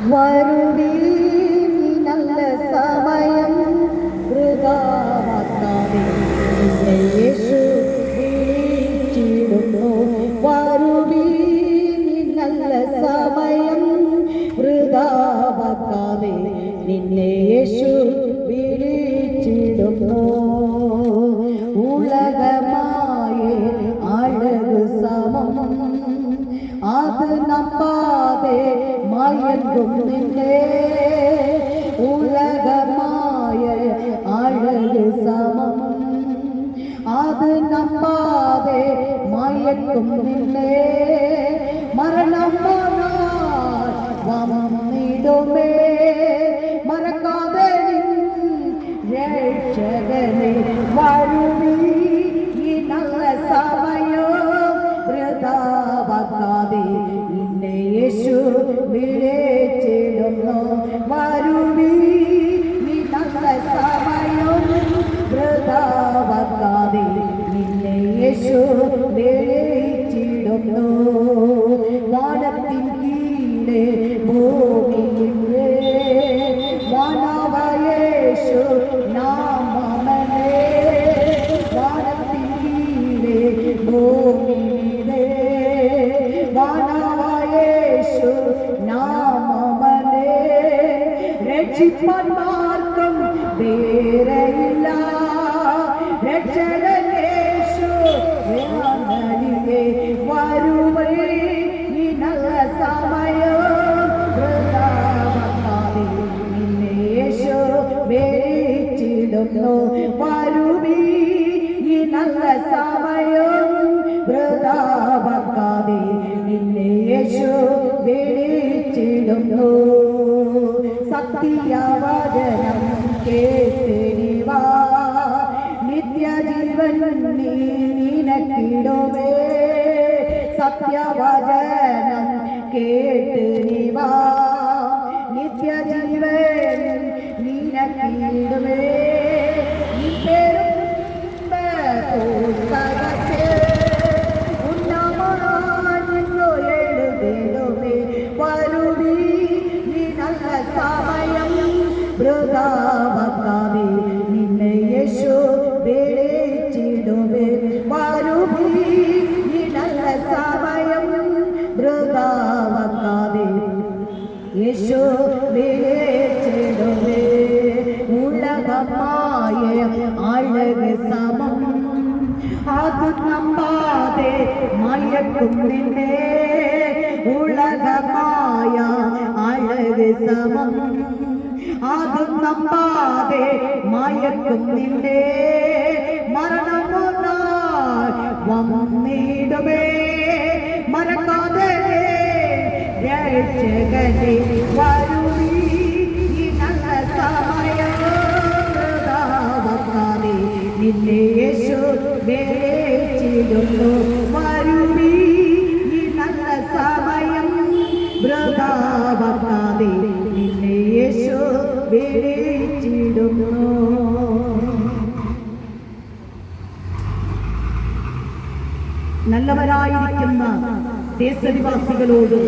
വരുവീ നല്ല സമയം വൃഥാവാക്കാതെ നിന്നെ യേശു വിളിച്ചിടുന്നു. വരുവീ നല്ല സമയം വൃഥാവാക്കാതെ നിന്നെ യേശു വിളിച്ചിടുന്നു. ഉലകമായ അഴക് സമം അത് നമ്പാതെ മയങ്ങും നിന്നെ. ഉലകമായ അഴക് സമം അത് നമ്പാതെ മയങ്ങും നിന്നെ. മരണം വന്നിടുമേ മറക്കാതെ രക്ഷകനെ. വരുവീ ഈ നല്ല സമയം വൃഥാവാക്കാതെ നിന്നെ യേശു വിളിച്ചിടുന്നു. വരുവീ ഈ നല്ല സമയം വൃഥാവാക്കാതെ നിന്നെ യേശു വിളിച്ചിടുന്നു. വാനത്തിൻ കീഴെ ഭൂമിയിലെ വാനവയേശു നാമമേ. വാനത്തിൻ കീഴെ ഭൂമിയിലെ വാനവയേശു നാമമേ. രക്ഷിപ്പാൻ മാർഗം വേറെയില്ല. രക്ഷകനേശു വരുവേ ഈ നല്ല സമയം വൃഥാവാക്കാതെ നിന്നെ യേശു വിളിച്ചിടുന്നു. വരുവീ ഈ നല്ല സമയം വൃഥാവാക്കാതെ നിന്നെ യേശു വിളിച്ചിടുന്നു. സത്യവചനം കേട്ടിടുവാ നിത്യജീവൻ നിനക്കിടുമേ. സത്യവചനം കേട്ടിടുവാ നിത്യജീവൻ നിനക്കിടുമേ. വരുവീ ഈ നല്ല സമയം വൃഥാവാക്കാതെ നിന്നെ യേശു വിളിച്ചിടുമേ. വരുവീ ഈ നല്ല സമയം വൃഥാവാക്കാതെ യേശു വിളിച്ചിടുമേ. ഉലകമായ അഴക് സമം അത് നമ്പാതെ മയക്കും നിന്നെ. ഉലകമായ അഴക് സമം അത് നമ്പാതെ മയക്കും നിന്നെ. മരണമോ വന്നിടുമേ മറക്കാതെ രക്ഷകനെ. വരുവീ ഈ നല്ല സമയം വൃഥാവാക്കാതെ നിന്നെ യേശു വിളിച്ചിടുന്നു. വരുവീ ഈ നല്ല സമയം വൃഥാവാക്കാതെ നിന്നെ യേശു വിളിച്ചിടുന്നു. നല്ലവരായിരിക്കുന്ന ദേശനിവാസികളോട്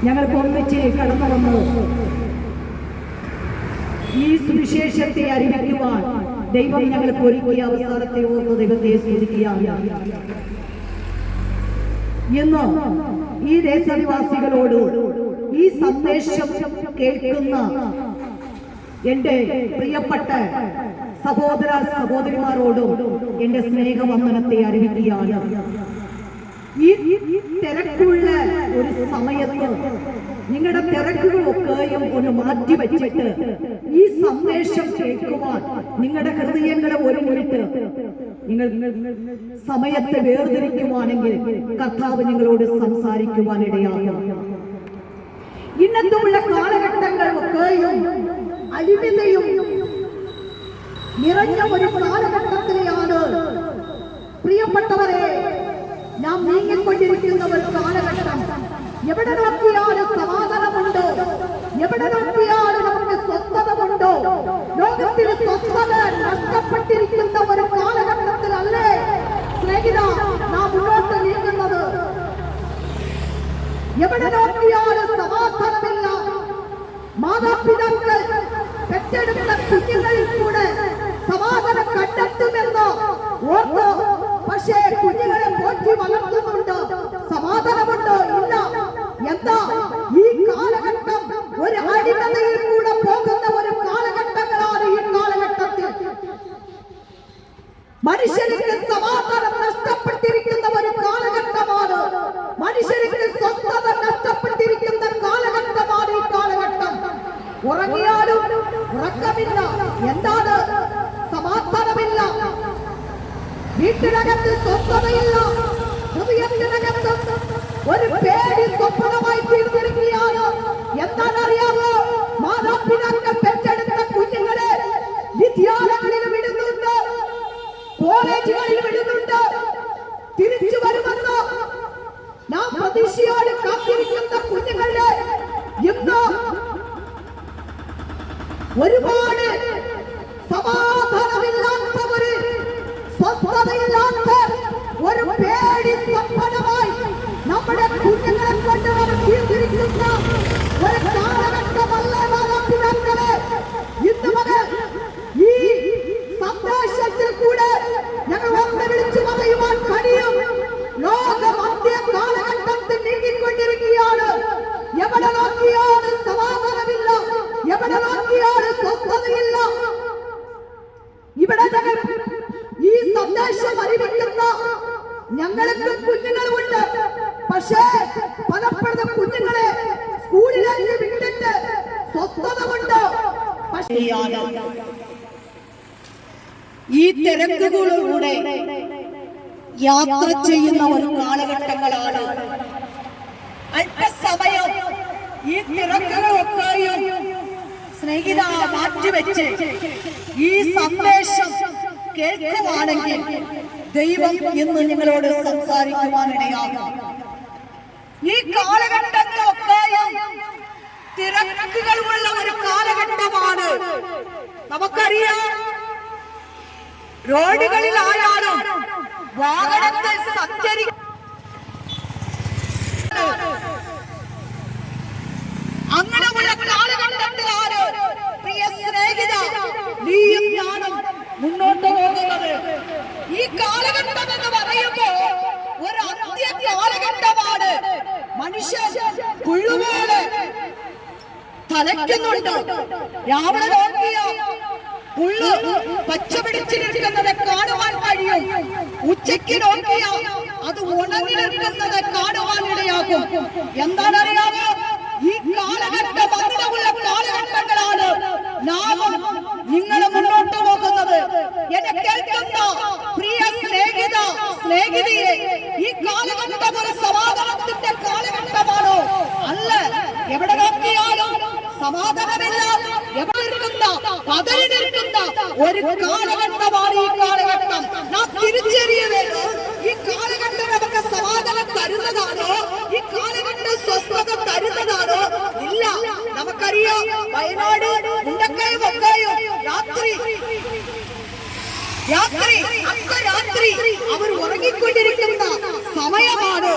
ഞങ്ങൾക്ക് ഒന്നിച്ച് കടന്നു വന്ന് ഈ സുവിശേഷത്തെ അറിയിക്കുവാൻ ദൈവം ഞങ്ങൾക്ക് ഒരുക്കിയ അവസരത്തെ ഓർത്ത് ദൈവത്തെ സ്തുതിക്കുകയാണ്. ഇന്ന് ഈ ദേശനിവാസികളോട് ഈ സന്ദേശം കേൾക്കുന്ന എൻ്റെ പ്രിയപ്പെട്ട സഹോദര സഹോദരിമാരോടും എൻ്റെ സ്നേഹവന്ദനത്തെ അറിയിക്കുകയാണ്. ഈ തിരക്കുള്ള ഒരു സമയത്ത് നിങ്ങളുടെ തിരക്കുകളൊക്കെയും ഒന്ന് മാറ്റി വെച്ചിട്ട് ഈ സന്ദേശം കേൾക്കുവാൻ നിങ്ങളുടെ ഹൃദയങ്ങളെ ഒരുമിട്ട് നിങ്ങൾ സമയത്തെ വേർതിരിക്കുവാണെങ്കിൽ കർത്താവ് നിങ്ങളോട് സംസാരിക്കുവാനിടയാകും. ഇന്നത്തുള്ള കാലഘട്ടങ്ങളൊക്കെയും അടിമതയും നിറഞ്ഞ ഒരു കാലഘട്ടത്തിലെയാണ് പ്രിയപ്പെട്ടവരെ നാം നീങ്ങിക്കൊണ്ടിരിക്കുന്ന ഒരു കാലഘട്ടം. എവിടെ നോക്കിയാലും സമാധാനമുണ്ടോ? എവിടെ നോക്കിയാലും നമുക്ക് സ്വസ്ഥതമുണ്ടോ? ലോകത്തിൽ സ്വസ്ഥത നഷ്ടപ്പെട്ടിരിക്കുന്ന ഒരു കാലഘട്ടത്തിലല്ലേ സ്നേഹിത നാം മുന്നോട്ട് നീങ്ങുന്നത്? എവിടെ നോക്കിയാലും സമാധാനമില്ല. മാതാപിതാക്കൾ പെറ്റെടുത്ത കുഞ്ഞുങ്ങളിൽ കൂടെ സമാധാനം കണ്ടെത്തുമെന്ന് ഓർത്ത് പക്ഷേ കുഞ്ഞുങ്ങളെ പോറ്റി വളർത്തുന്നുണ്ട്. സമാധാനമുണ്ടോ? ഇല്ല. എന്താ ഈ കാലഘട്ടം? ഒരു അടിമതയിൽ കൂടെ പോകുന്ന ഒരു കാലഘട്ടങ്ങളാണ് ഈ കാലഘട്ടത്തിൽ. മനുഷ്യർക്ക് സമാധാനം നഷ്ടപ്പെട്ടിരിക്കുന്ന ഒരു കാലഘട്ടമാണ്. മനുഷ്യർക്ക് സ്വസ്ഥത നഷ്ടപ്പെട്ടിരിക്കുന്ന കാലഘട്ടമാണ് ഈ കാലഘട്ടം. ഉറങ്ങിയാലും ഉറക്കമില്ല. എന്താണ്? സമാധാനമില്ല. വീട്ടിനകത്ത് സ്വസ്ഥതയില്ല. ഹൃദയത്തിനകത്ത് ഒരു പേടി സ്വപ്നമായി തീർന്നിരിക്കുകയാണ്. എന്താണറിയാമോ? മാതാപിതാക്കൾ പെറ്റെടുത്ത കുഞ്ഞുങ്ങളെ വിദ്യാലയങ്ങളിൽ വിടുന്നുണ്ട്, കോളേജുകളിൽ വിടുന്നുണ്ട്. തിരിച്ചു വരുമെന്ന് നാം പ്രതീക്ഷയോട് കാത്തിരിക്കുന്ന കുഞ്ഞുങ്ങളെ ഇന്ന് ഒരുപാട് സമാധാനമില്ലാത്തവര്, സ്വസ്ഥതയില്ലാത്ത ഒരു പേടി സ്വപ്നമായി നമ്മുടെ കുഞ്ഞുങ്ങളെ കൊണ്ട് തീർത്തിരിക്കുന്ന ഒരു കാലഘട്ടമല്ല മാതാപിതാക്കളെ. ഇന്ന് മുതൽ ഈ സന്ദേശത്തിൽ കൂടെ ഞങ്ങൾ ഒന്ന് വിളിച്ചു പറയുവാൻ കഴിയും. ലോകം അന്ത്യ കാലഘട്ടത്തിൽ നീങ്ങിക്കൊണ്ടിരിക്കുകയാണ്. എവിടെ നോക്കിയാലും സമാധാനമില്ല, എവിടെ നോക്കിയാലും സ്വസ്ഥതയില്ല. ഇവിടെ ഞങ്ങൾ ഈ സന്ദേശം അറിയിക്കുന്ന ഞങ്ങൾക്ക് കുഞ്ഞുങ്ങളുമുണ്ട്. പക്ഷേ പലപ്പോഴും കുഞ്ഞുങ്ങളെ സ്കൂളിലേക്ക് വിട്ടിട്ട് സ്വസ്ഥതമുണ്ട്. പക്ഷേ ഈ തിരക്കുകളിലൂടെ യാത്ര ചെയ്യുന്ന ഒരു കാലഘട്ടങ്ങളാണ്. അല്പസമയം ഈ തിരക്കുകളൊക്കെയും സ്നേഹിത മാറ്റിവെച്ച് ഈ സന്ദേശം കേൾക്കുവാണെങ്കിൽ ദൈവം ഇന്ന് നിങ്ങളോട് സംസാരിക്കുവാനിടയാകും. ഈ കാലഘട്ടങ്ങളൊക്കെയും തിരക്കുകളുള്ള ഒരു കാലഘട്ടമാണ്. നമുക്കറിയാം, റോഡുകളിലായാലും വാഹനത്തിൽ സഞ്ചരിക്കും അങ്ങനെയുള്ള കാലഘട്ടത്തിലാണ് പ്രിയ സ്നേഹിത നീയും ഞാനും മുന്നോട്ട് പോകുന്നത്. ഈ കാലഘട്ടം എന്ന് പറയുമ്പോ ഒരു അന്ത്യ കാലഘട്ടമാണ്. മനുഷ്യൻ പുഴുപോലെ തലയ്ക്കുന്നുണ്ട്. രാവിലെ നോക്കിയ പുള്ളു പച്ച പിടിച്ചിരിക്കുന്നത് കാണുവാൻ കഴിയും. ഉച്ചയ്ക്ക് നോക്കിയ അത് ഉണങ്ങി നിൽക്കുന്നത് കാണുവാനിടയാകും. എന്താണറിയാമോ? ഈ കാലഘട്ടം അങ്ങനെയുള്ള കാലഘട്ടങ്ങളാണ് നാം നിങ്ങൾ മുന്നോട്ട് പോകുന്നത്. എന്നെ കേൾക്കുന്ന പ്രിയ സ്നേഹിത സ്നേഹിതയെ, ഈ കാലഘട്ടം ഒരു സമാധാനത്തിന്റെ കാലഘട്ടമാണോ? അല്ല. എവിടെ നോക്കിയാലും സമാധാനമില്ല. എവിടെ നിൽക്കുന്ന പതറി നിൽക്കുന്ന ഒരു കാലഘട്ടമാണ് ഈ കാലഘട്ടം. നാം തിരിച്ചറിയുന്നത് ഈ കാലഘട്ടം നമുക്ക് സമാധാനം തരുന്നതാണോ? ഈ കാലഘട്ടം സ്വസ്ഥത തരുന്നതാണോ? ഇല്ല. നമുക്കറിയാം, വയനാട് മുണ്ടക്കയം ഒക്കെയും രാത്രി അർദ്ധരാത്രി അവർ ഉറങ്ങിക്കൊണ്ടിരിക്കുന്ന സമയമാണ്.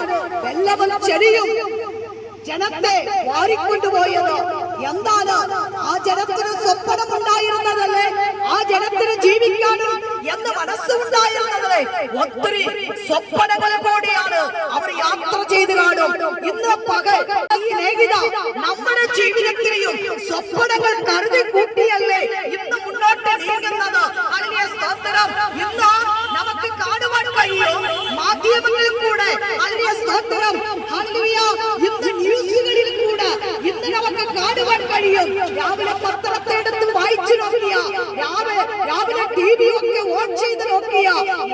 വെള്ളവും ചെടിയും ജനത്തെ വാരിക്കൊണ്ടുപോയത്. എന്താണ്? ആ ജനത്തിന് സ്വപ്നമുണ്ടായിരുന്നതല്ലേ? ആ ജനത്തിന് ജീവിക്കാനും എന്ന് മനസ്സുണ്ടായിരുന്നതല്ലേ? ഒത്തിരി സ്വപ്നങ്ങൾ കൂടിയാണ് അവർ യാത്ര ചെയ്ത് കാണും. ഇന്ന് പകൽ സ്നേഹിത നമ്മുടെ ജീവിതത്തിലെയും സ്വപ്നങ്ങൾ കരുതി കൂട്ടിയല്ലേ ഇന്ന് മുന്നോട്ട് നീങ്ങുന്നത്. അതിനെ സ്തോത്രം. ഇന്ന് നമുക്ക് കാണുവാൻ കഴിയും മാധ്യമങ്ങളിൽ കൂടെ. അതിനെ സ്തോത്രം. ഇന്ന് ന്യൂസുകളിൽ കൂടെ ഇന്ന് നമുക്ക് കാണുവാൻ കഴിയും. രാവിലെ പത്രത്തെ എടുത്ത് വായിച്ചു നോക്കിയ, രാവിലെ ടി.വി. ഒക്കെ ഓൺ ചെയ്ത് നോക്കിയ,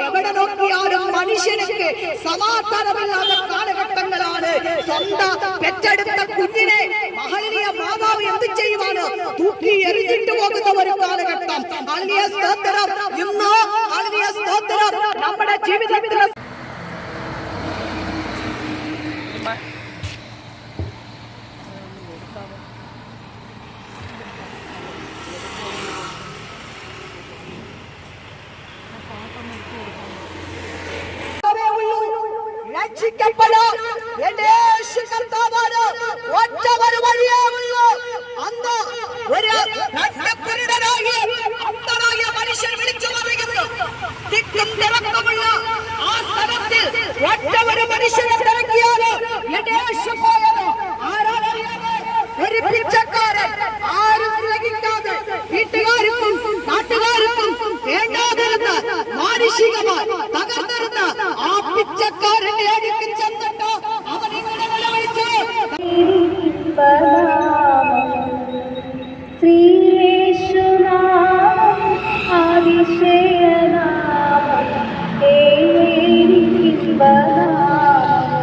എവിടെ നോക്കിയാലും മനുഷ്യർക്ക് സമാധാനമില്ലാത്ത കാലഘട്ടങ്ങളാണ്. സ്വന്തം പെറ്റെടുത്ത കുഞ്ഞിനെ മഹനീയ മാതാവ് എന്ത് ചെയ്യുവാണ്? തൂക്കി എറിഞ്ഞിട്ട് പോകുന്ന ഒരു കാലഘട്ടം. ഹല്ലേലൂയ സ്തോത്രം. ഇന്ന് ഹല്ലേലൂയ സ്തോത്രം നമ്മുടെ ജീവിതത്തിൽ രക്ഷിക്കപ്പെടാൻ എന്റെ യേശു കർത്താവായ ഇമ്പനാമം ശ്രീയേശുനാമം അതിശയനാമം ഇമ്പനാമം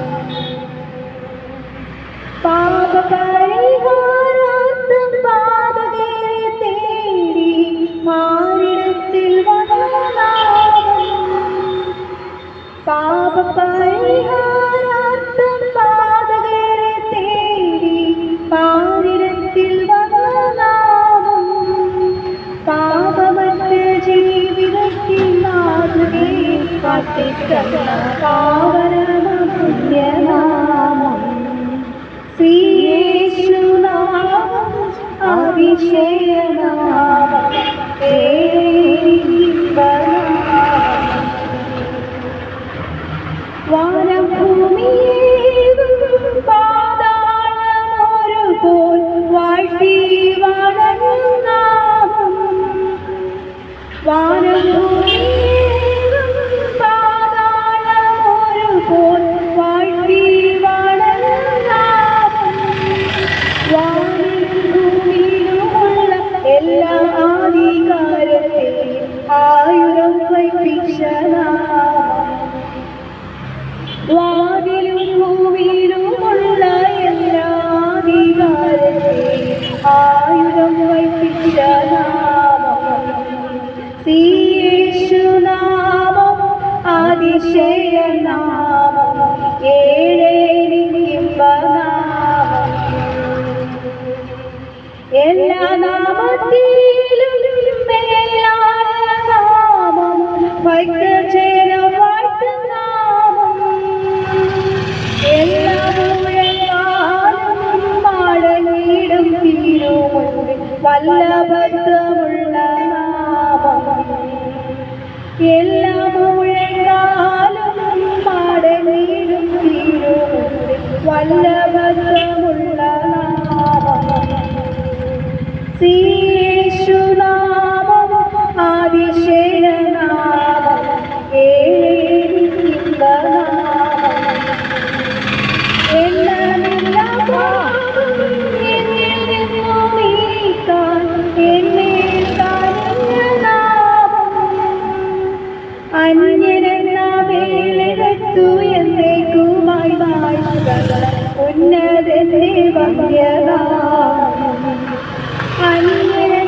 പാപപരിഹാരാർത്ഥം പാതകരെ തേടി മാറിടത്തിൽ പാപപരിഹാരാർത്ഥം പാതകരെ തേടി പാരിടത്തിൽ വനനാമം പാപമറ്റ ജീവിതത്തിൽ മാതൃകയെ കാട്ടിത്തന്ന പാവനമ പുണ്യനാമം ശ്രീയേശുനാമം അതിശയനാമം വാനം ഭൂമിയേകും പാതാളമൊരുപോൽ വാഴ്ത്തി വണങ്ങുന്നാമം വാനം ഭൂമിയേകും പാതാളമൊരുപോൽ വാഴ്ത്തി വണങ്ങുന്നാമം വാനിലും ഭൂമിയിലുമുള്ള എല്ലാ അധികാരത്തെയും ആയുധം വൈപ്പിച്ചനാമം വാനിലും ഭൂമിയിലുമുള്ള എല്ലാ അധികാരത്തെയും ആയുധം വൈപ്പിച്ച നാമം ശ്രീയേശുനാമം അതിശയനാമം ഇമ്പനാമം എല്ലാ നാമത്തിലും മേലായ നാമം ഭക്തജനം വാഴ്ത്തുന്നാമം എല്ലാ മുഴങ്ങാലും മടങ്ങിടും തീരുമുണ്ട് വല്ലഭത്വമുള്ള നാമം എല്ലാ മുഴങ്ങാലും മടങ്ങിടും തീരുമുണ്ട് വല്ലഭത്വമുള്ള നാമം ശ്രീയേശുനാമം അതിശയനാമം ഇമ്പനാമം എല്ലാ പാപം എന്നിൽ നിന്നു നീക്കാൻ എന്നിൽ കനിഞ്ഞ നാമം അന്യനെന്ന വേളെടുത്തു എന്നേക്കുമായി ഉന്നതന്റെ വന്യനാമം അന്യനെ